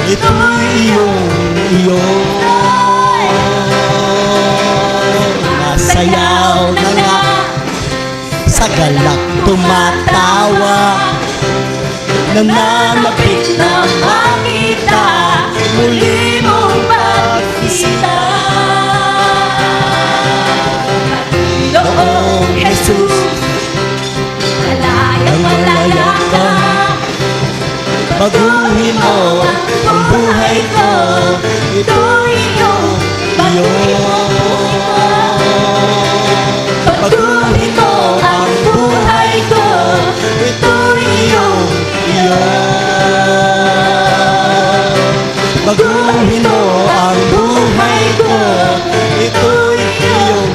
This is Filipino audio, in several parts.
ito'y iyong masayaw na nga, sa galak tumatawa, nananabik na makita muli mong pagbisita. Noong Jesus, malaya ka, baguhin mo ang buhay ko, ito'y iyong. Baguhin mo ang buhay ko, ito'y iyong. Baguhin mo ang buhay ko, ito'y iyong.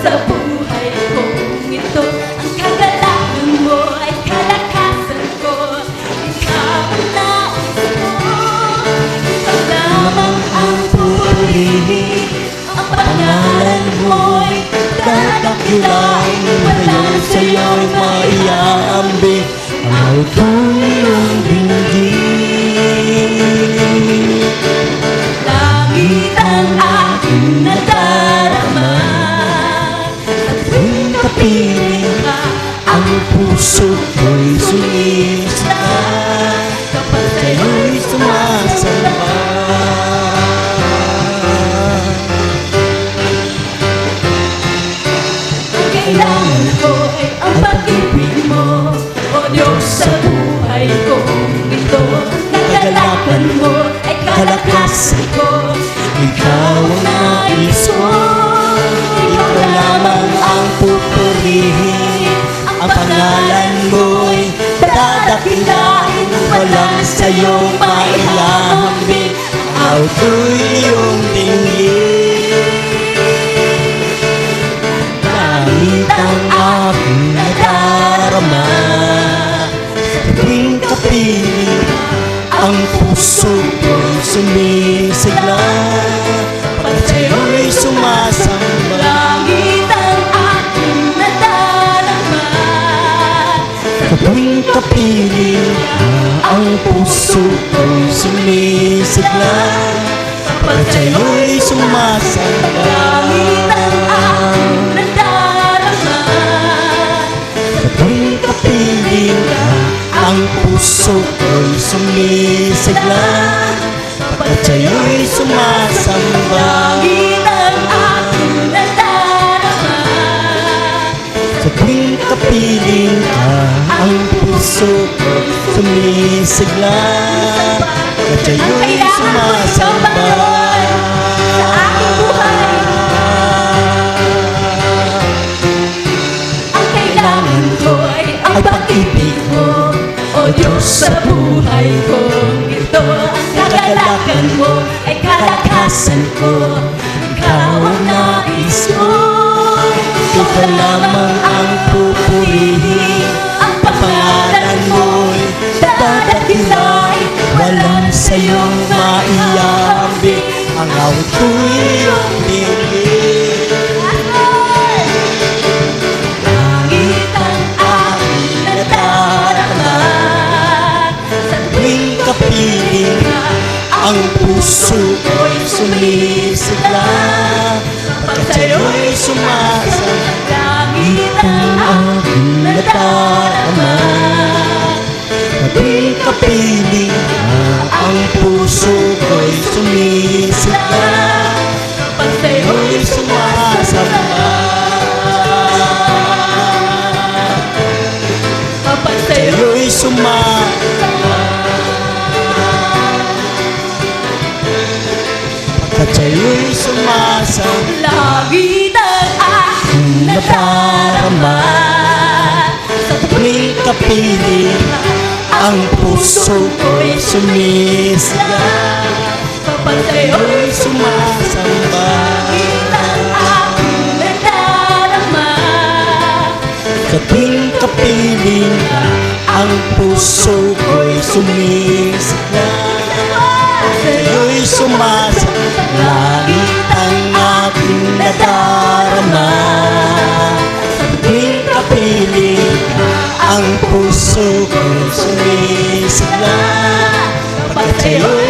Sa buhay kong ito, ang kagalakan mo ay kalakasan ko. Ikaw ang nais ko, ikaw lamang ang pupurihin. Ang pangalan mo'y dadakilain, walang sa'yo'y maiaambing ang tuyong dinggin. Langit ang aking nadarama, Kapiling ang puso ko'y sumisika, kapag sa'yo'y sumasamba. Ang kailangan ko ay ang pag-ibig mo, O Diyos, sa buhay kong ito. Ang kagalakan mo ay kalakasan ko, Ikaw ang nais ko, ikaw lamang ang pupurihin. Ang pangalan mo'y dadakilain, walang sa'yong mailahambing ang tuyong dinggin. Langit ang aking nadarama, sa tuwing kapiling ang puso ko'y sumisigla, pagkat sa'yo'y sumasamba. langit ang aking nadarama. Sa tuwing kapiling ang puso ko'y sumisigla, pagkat sa'yo'y sumasamba. Langit ang aking nadarama. Sa tuwing kapiling ang puso ko'y sumisigla, pagkat sa'yo'y sumasamba. Langit ang aking nadarama. Sa tuwing kapiling ang puso ko'y sumisigla, pagkat sa'yo'y sumasamba. Sa aking buhay, ang kailangan ko ay ang pag-ibig mo, O Diyos, sa buhay kong ito. Ang kagalakan mo ay kalakasan ko, ikaw ang nais ko. Ikaw lamang ang pupurihin. Ang pangalan mo'y dadakilain, Walang sa'yong maiambing ang tuyong dinggin. Langit ang aking nadarama. Sa Tuwing kapiling ang puso ko'y sumisigla, pagkat sa'yo'y sumasamba. langit ang aking nadarama. Sa tuwing kapiling ang puso ko'y sumisigla, Pag sa'yo'y sa'yo'y sumasamba. kapag sa'yo Sa'yo'y sumasamba. Pagkat sa'yo'y sumasamba. langit ang aking nadarama. Sa Tuwing kapiling ang puso ko'y sumisla, kapag sa'yo'y sa'yo'y sumasamba. langit ang aking nadarama. Sa tuwing kapiling ka, ang puso ko'y sumisigla. Sa'yo'y sumasagot, langit ang aking nadarama. Sa tuwing kapiling ka, ang puso ko'y sumisigla. Kapag sa'yo'y